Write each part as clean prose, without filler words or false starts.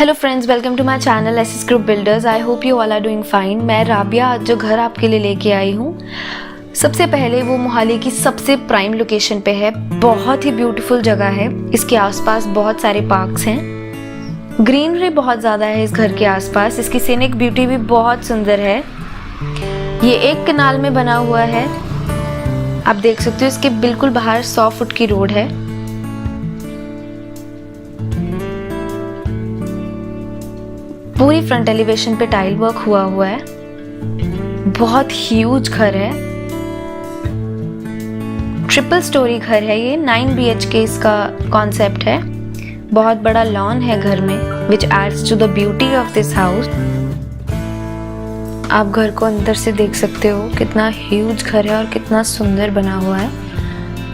Hello friends, welcome to my channel SS group builders. I hope you all are doing fine. मैं राबिया आज जो घर आपके लिए लेके आई हूँ, सबसे पहले वो मोहाली की सबसे प्राइम लोकेशन पे है। बहुत ही ब्यूटीफुल जगह है। इसके आसपास बहुत सारे पार्क्स हैं, ग्रीनरी बहुत ज़्यादा है इस घर के आसपास। इसकी सीनिक ब्यूटी भी बहुत सुंदर है। ये एक कनाल में बना हुआ है, आप देख सकते हो। इसके बिल्कुल बाहर 100 फुट की रोड है। पूरी फ्रंट एलिवेशन पे टाइल वर्क हुआ है। बहुत ह्यूज घर है, ट्रिपल स्टोरी घर है ये। 9 BHK इसका कॉन्सेप्ट है। बहुत बड़ा लॉन है घर में, which adds to the beauty of this house. आप घर को अंदर से देख सकते हो, कितना ह्यूज घर है और कितना सुंदर बना हुआ है।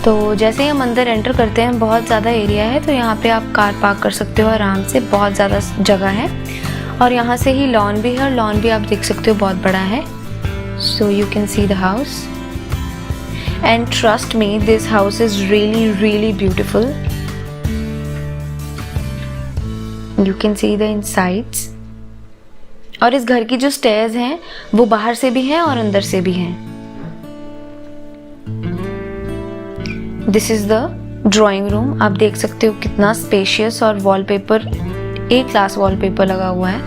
तो जैसे ही हम अंदर एंटर करते हैं, बहुत ज़्यादा एरिया है, तो यहाँ पे आप कार पार्क कर सकते हो आराम से। बहुत ज़्यादा जगह है और यहाँ से ही लॉन भी है, और लॉन भी आप देख सकते हो बहुत बड़ा है। So you can see the house and trust me, this house is really really beautiful. You can see the insides. और इस घर की जो स्टेयर्स हैं वो बाहर से भी हैं और अंदर से भी हैं। This is the drawing room. आप देख सकते हो कितना स्पेशियस, और वॉलपेपर एक क्लास वॉलपेपर लगा हुआ है।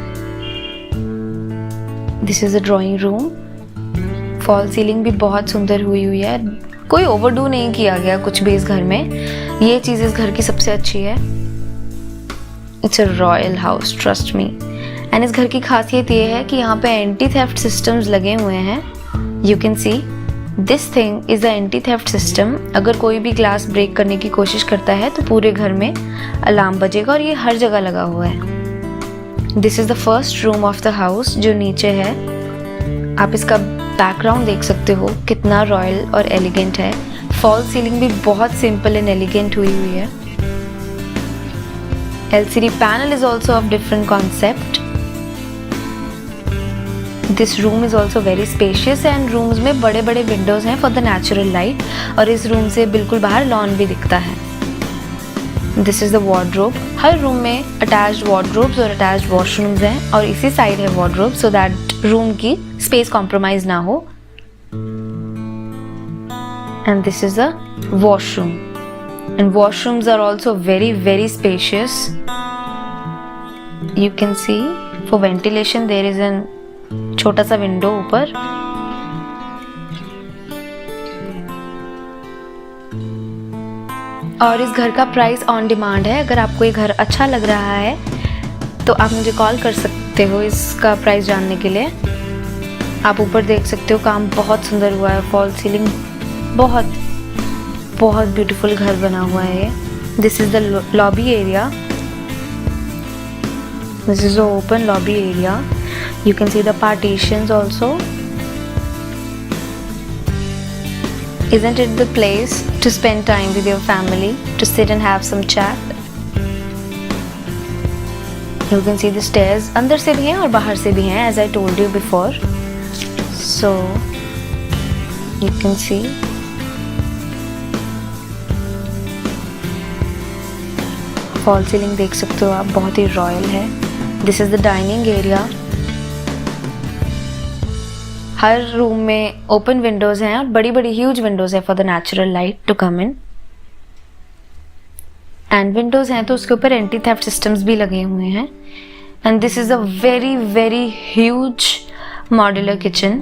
This is a drawing room. Fall ceiling भी बहुत सुंदर हुई है। कोई ओवरडू नहीं किया गया कुछ भी इस घर में। ये चीज इस घर की सबसे अच्छी है। It's a royal house, trust me. And इस घर की खासियत ये है कि यहाँ पे एंटी थेफ्ट सिस्टम्स लगे हुए हैं। You can see this thing is the anti theft system. अगर कोई भी ग्लास ब्रेक करने की कोशिश करता है तो पूरे घर में अलार्म बजेगा, और ये हर जगह लगा हुआ है। This is the first room of the house जो नीचे है। आप इसका बैकग्राउंड देख सकते हो, कितना रॉयल और एलिगेंट है। फॉल सीलिंग भी बहुत सिंपल एंड एलिगेंट हुई है। LCD panel is also of different concept. This room is also very spacious, and rooms में बड़े बड़े विंडोज हैं फॉर द नेचुरल लाइट, और इस रूम से बिल्कुल बाहर लॉन भी दिखता है। This is the wardrobe. हर रूम में अटैच्ड वार्डरोब्स और अटैच्ड वॉशरूम्स हैं, और इसी साइड है वार्डरोब, सो दैट रूम की स्पेस कॉम्प्रोमाइज ना हो। And this is the washroom, and washrooms are also very very spacious. You can see for ventilation there is an छोटा सा विंडो ऊपर। और इस घर का प्राइस ऑन डिमांड है। अगर आपको ये घर अच्छा लग रहा है तो आप मुझे कॉल कर सकते हो इसका प्राइस जानने के लिए। आप ऊपर देख सकते हो, काम बहुत सुंदर हुआ है। फॉल सीलिंग, बहुत बहुत ब्यूटीफुल घर बना हुआ है। This is the lobby area. This is the open lobby area. You can see the partitions also. Isn't it the place to spend time with your family, to sit and have some chat? You can see the stairs. अंदर से भी हैं और बाहर से भी हैं, as I told you before. So you can see. Fall ceiling देख सकते हो आप, बहुत ही रॉयल है। This is the dining area. हर रूम में ओपन विंडोज हैं, और बड़ी बड़ी ह्यूज विंडोज है for the natural light to come in. And windows हैं तो उसके ऊपर एंटी थेफ्ट सिस्टम्स भी लगे हुए हैं। And this is a very very huge modular kitchen.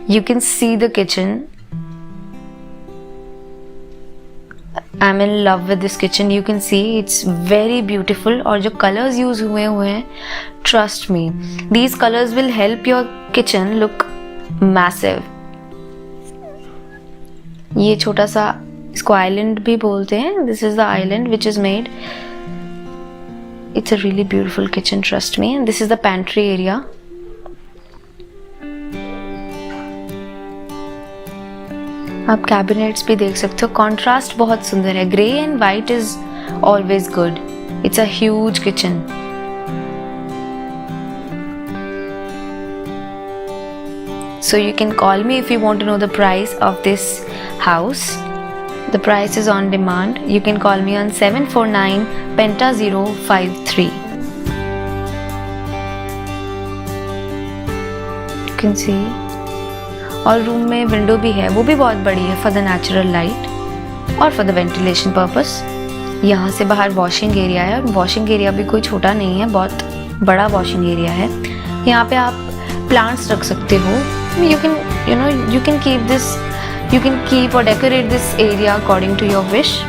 You can see the kitchen. I am in love with this kitchen. You can see it's very beautiful, और जो कलर्स यूज हुए हैं, trust me, these colours will help your kitchen look massive. ये छोटा सा, इसको island भी बोलते हैं। This is the island which is made. It's a really beautiful kitchen, trust me. And this is the pantry area. आप cabinets भी देख सकते हो। कॉन्ट्रास्ट बहुत सुंदर है। Grey and white is always good. It's a huge kitchen. So you can call me if you want to know the price of this house. The price is on demand. You can call me on 749 Penta 053. Can see. और room में window भी है, वो भी बहुत बड़ी है for the natural light और फॉर द वेंटिलेशन पर्पस। यहाँ से बाहर वॉशिंग एरिया है, और वॉशिंग एरिया भी कोई छोटा नहीं है, बहुत बड़ा वॉशिंग एरिया है। यहाँ पे आप प्लांट्स रख सकते हो। यू कैन कीप और decorate this area according to your wish.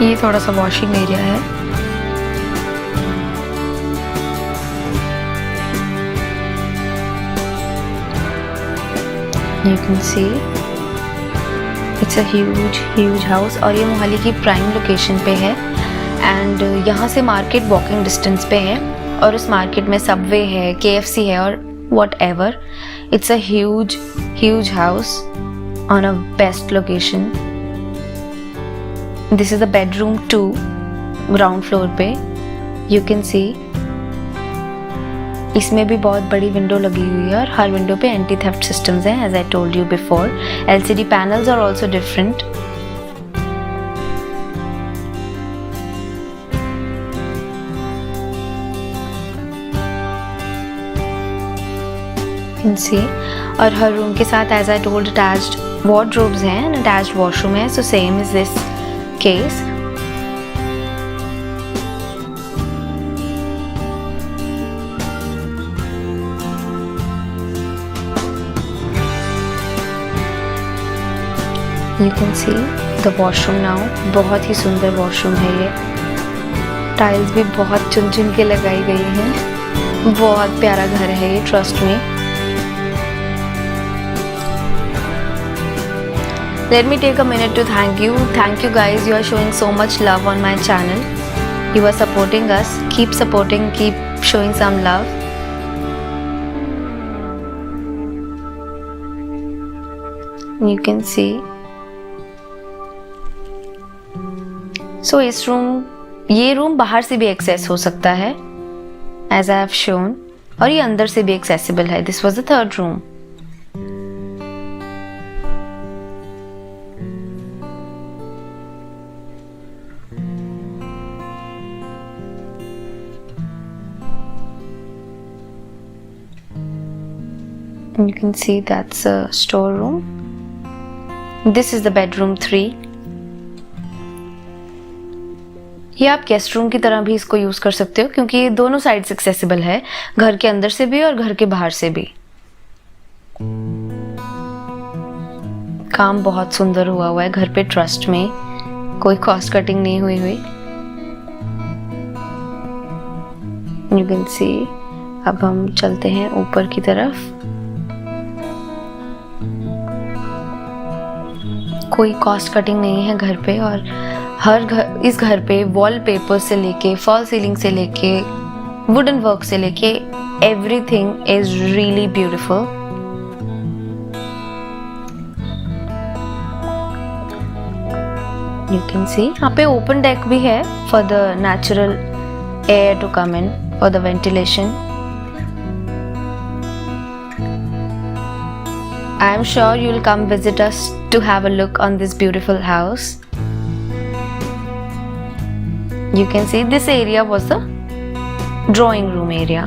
ये थोड़ा सा वॉशिंग एरिया है। You can see it's a huge house, और ये मोहाली की प्राइम लोकेशन पे है। एंड यहाँ से मार्केट वॉकिंग डिस्टेंस पे है, और उस मार्केट में सबवे है, KFC है और whatever. It's a huge house on a best location. This is the bedroom 2, ground floor पे. You can see इसमें भी बहुत बड़ी विंडो लगी हुई है, और हर विंडो पे एंटी थेफ्ट सिस्टम्स हैं, as I told you before. LCD panels are also different. Can see. और हर रूम के साथ as I told attached wardrobes हैं एंड अटैच्ड वॉशरूम है, so same is this case. You can see the washroom now. बहुत ही सुंदर washroom है ये। टाइल्स भी बहुत चुन चुन के लगाई गई हैं। बहुत प्यारा घर है ये, trust me. Let me take a minute to thank you. Thank you guys. You are showing so much love on my channel. You are supporting us. Keep supporting. Keep showing some love. You can see. सो ये room बाहर से भी access हो सकता है, as I have shown, और ये अंदर से भी एक्सेसिबल है। This was the third room. You can see that's a storeroom. This is the bedroom 3. ये आप गेस्ट रूम की तरह भी इसको यूज कर सकते हो, क्योंकि ये दोनों साइड से एक्सेसिबल है, घर के अंदर से भी और घर के बाहर से भी। काम बहुत सुंदर हुआ है घर पे, ट्रस्ट में कोई कॉस्ट कटिंग नहीं हुई। यू कैन सी। अब हम चलते हैं ऊपर की तरफ। कोई कॉस्ट कटिंग नहीं है घर पे, और इस घर पे वॉलपेपर से लेके, फॉल सीलिंग से लेके, वुडन वर्क से लेके, everything is really beautiful. You can see यहाँ पे ओपन डेक भी है for the natural air to come in, for the ventilation. I am sure you will come visit us to have a look on this beautiful house. You can see this area was the drawing room area,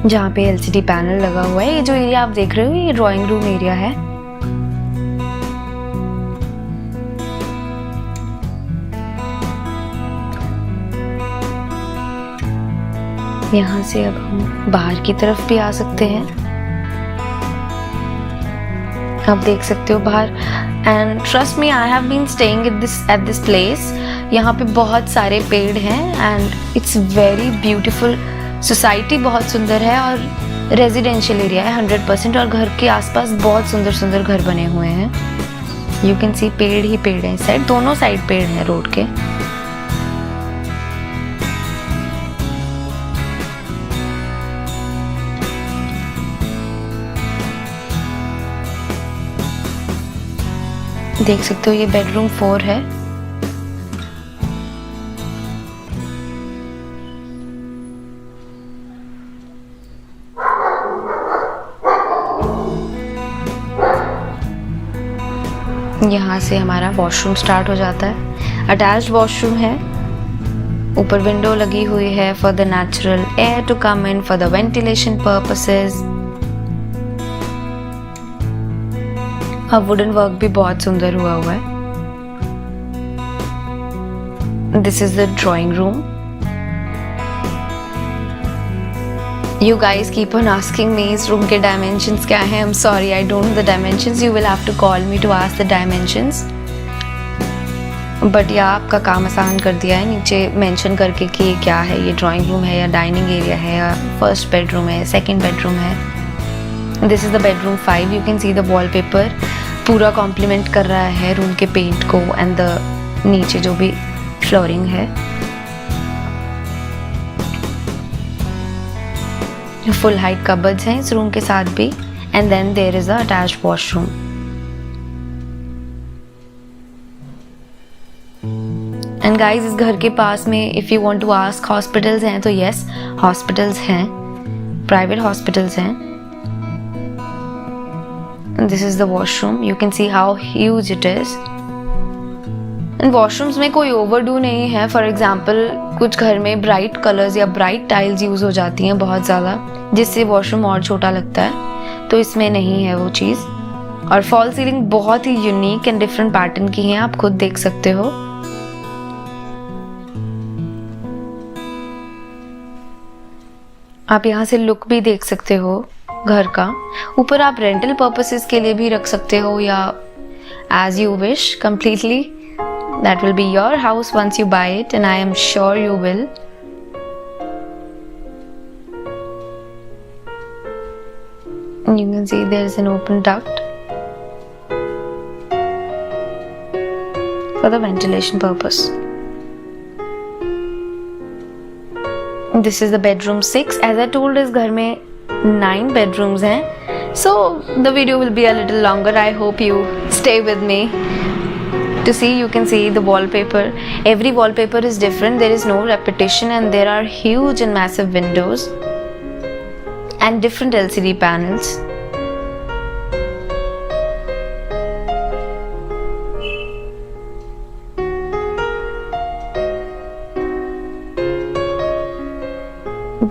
जहाँ पे LCD panel लगा हुआ है। ये जो area आप देख रहे हो ये ड्राइंग रूम एरिया है। यहाँ से अब हम बाहर की तरफ भी आ सकते हैं। आप देख सकते हो बाहर, and trust me I have been staying at this place. यहाँ पे बहुत सारे पेड़ हैं and it's very beautiful. Society बहुत सुंदर है और रेजिडेंशियल एरिया है 100%, और घर के आसपास बहुत सुंदर सुंदर घर बने हुए हैं। यू कैन सी पेड़ ही पेड़ हैं इस साइड, दोनों साइड पेड़ हैं रोड के। देख सकते हो ये बेडरूम 4 है। यहाँ से हमारा वॉशरूम स्टार्ट हो जाता है। अटैच्ड वॉशरूम है ऊपर विंडो लगी हुई है for the natural air to come in for the ventilation purposes. अब वुडन वर्क भी बहुत सुंदर हुआ है। This is the drawing room. You guys keep on asking me इस रूम के डायमेंशंस क्या हैं। I'm sorry, I don't know the dimensions. You will have to call me to ask the dimensions. But यह आपका काम आसान कर दिया है नीचे मेंशन करके कि ये क्या है, ये ड्राइंग रूम है या डाइनिंग एरिया है या फर्स्ट बेडरूम है, सेकंड बेडरूम है। This is the bedroom 5। You can see the wallpaper पूरा कॉम्प्लीमेंट कर रहा है रूम के पेंट को एंड द नीचे जो भी फ्लोरिंग है। फुल हाइट कबर्ड्स हैं इस रूम के साथ भी and then there is a attached washroom. And guys इस घर के पास में if you want to ask hospitals हैं तो यस हॉस्पिटल्स हैं, प्राइवेट हॉस्पिटल्स हैं। This is the washroom. You can see how huge it is. And washrooms में कोई ओवरडू नहीं है। फॉर एग्जाम्पल कुछ घर में ब्राइट कलर्स या ब्राइट टाइल्स यूज हो जाती हैं बहुत ज़्यादा, जिससे वॉशरूम और छोटा लगता है, तो इसमें नहीं है वो चीज़। और फॉल सीलिंग बहुत ही यूनिक एंड डिफरेंट पैटर्न की हैं, आप खुद देख सकते हो। आप यहाँ से लुक भी देख सकते हो घर का। ऊपर आप रेंटल पर्पसेस के लिए भी रख सकते हो या as you wish completely. That will be your house once you buy it, and I am sure you will. And you can see there is an open duct for the ventilation purpose. This is the bedroom 6. As I told, इस घर में 9 bedrooms हैं, so the video will be a little longer. I hope you stay with me. To see, you can see the wallpaper. Every wallpaper is different. There is no repetition and there are huge and massive windows and different LCD panels.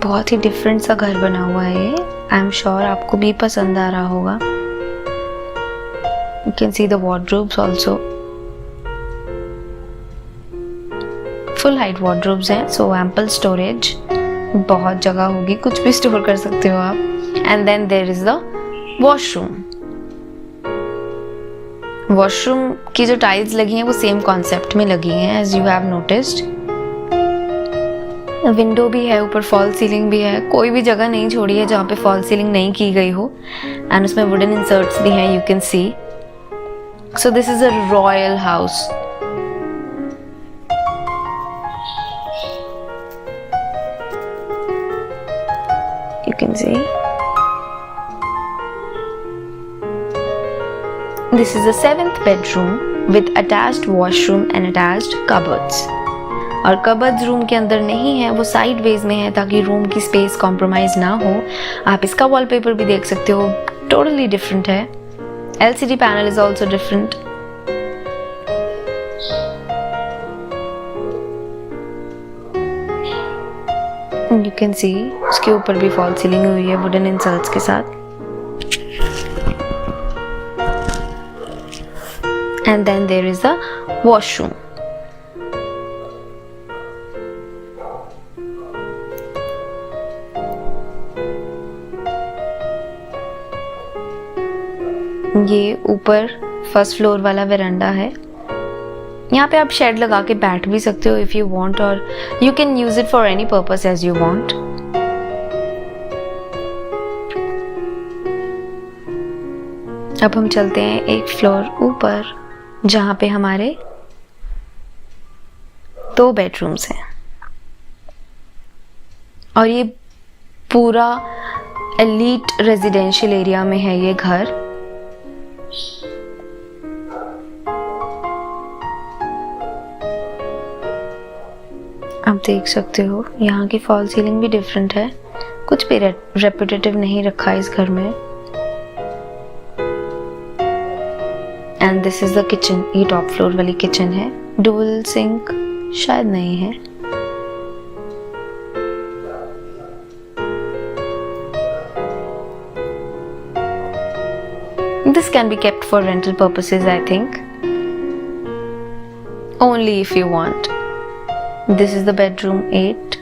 बहुत ही different सा घर बना हुआ है ये। I am sure आपको भी पसंद आ रहा होगा। You can see the wardrobes also. Full height wardrobes हैं, सो एम्पल स्टोरेज, बहुत जगह होगी, कुछ भी स्टोर कर सकते हो आप। And then there is the washroom. Washroom की जो टाइल्स लगी हैं वो सेम कॉन्सेप्ट में लगी हैं as you have noticed. Window भी है, ऊपर फॉल सीलिंग भी है, कोई भी जगह नहीं छोड़ी है जहाँ पे फॉल सीलिंग नहीं की गई हो। एंड उसमें वुडन इंसर्ट्स भी हैं, you can C. So this is a royal house. You can see this is the 7th bedroom with attached washroom and attached cupboards. और कबर्ड्स रूम के अंदर नहीं है, वो साइड वेज में है ताकि रूम की स्पेस कॉम्प्रोमाइज ना हो। आप इसका वॉलपेपर भी देख सकते हो, टोटली डिफरेंट है। LCD panel is also different. You can see उसके ऊपर भी फॉल सीलिंग हुई है वुडन इंसर्ट्स के साथ। And then there is a washroom. ये ऊपर फर्स्ट फ्लोर वाला वेरांडा है। यहाँ पे आप शेड लगा के बैठ भी सकते हो इफ यू वांट, और you can use it for any purpose as you want. अब हम चलते हैं एक फ्लोर ऊपर जहाँ पे हमारे 2 बेडरूम्स हैं और ये पूरा एलीट रेजिडेंशियल एरिया में है ये घर। आप देख सकते हो यहाँ की फॉल सीलिंग भी डिफरेंट है, कुछ भी रेपिटेटिव नहीं रखा है इस घर में। And this is the kitchen. ये टॉप फ्लोर वाली किचन है। डुअल सिंक शायद नहीं है, can be kept for rental purposes, I think. Only if you want. This is the bedroom 8.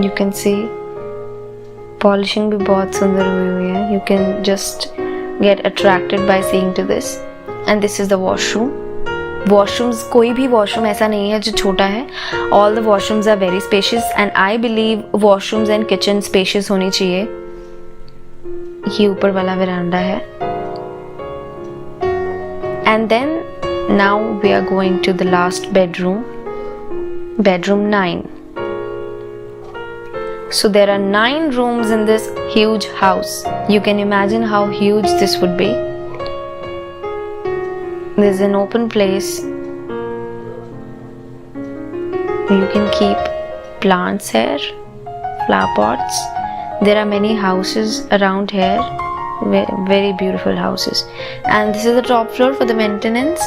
You can see polishing भी बहुत सुंदर हुई है. You can just get attracted by seeing to this. And this is the washroom. Washrooms, कोई भी washroom ऐसा नहीं है जो छोटा है. All the washrooms are very spacious and I believe washrooms and kitchen spacious होनी चाहिए. ये ऊपर वाला veranda है. And then now we are going to the last bedroom. Bedroom 9. So there are 9 rooms in this huge house. You can imagine how huge this would be. There's an open place. You can keep plants here, flower pots. There are many houses around here, very beautiful houses. And this is the top floor for the maintenance.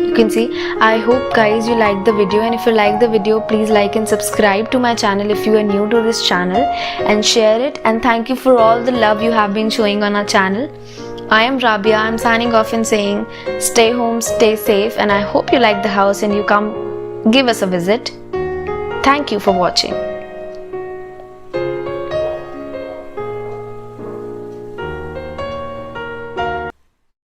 You can see. I hope guys you like the video, and if you like the video, please like and subscribe to my channel if you are new to this channel, and share it. And thank you for all the love you have been showing on our channel. I am Rabia. I'm signing off and saying stay home, stay safe, and I hope you like the house and you come give us a visit. Thank you for watching.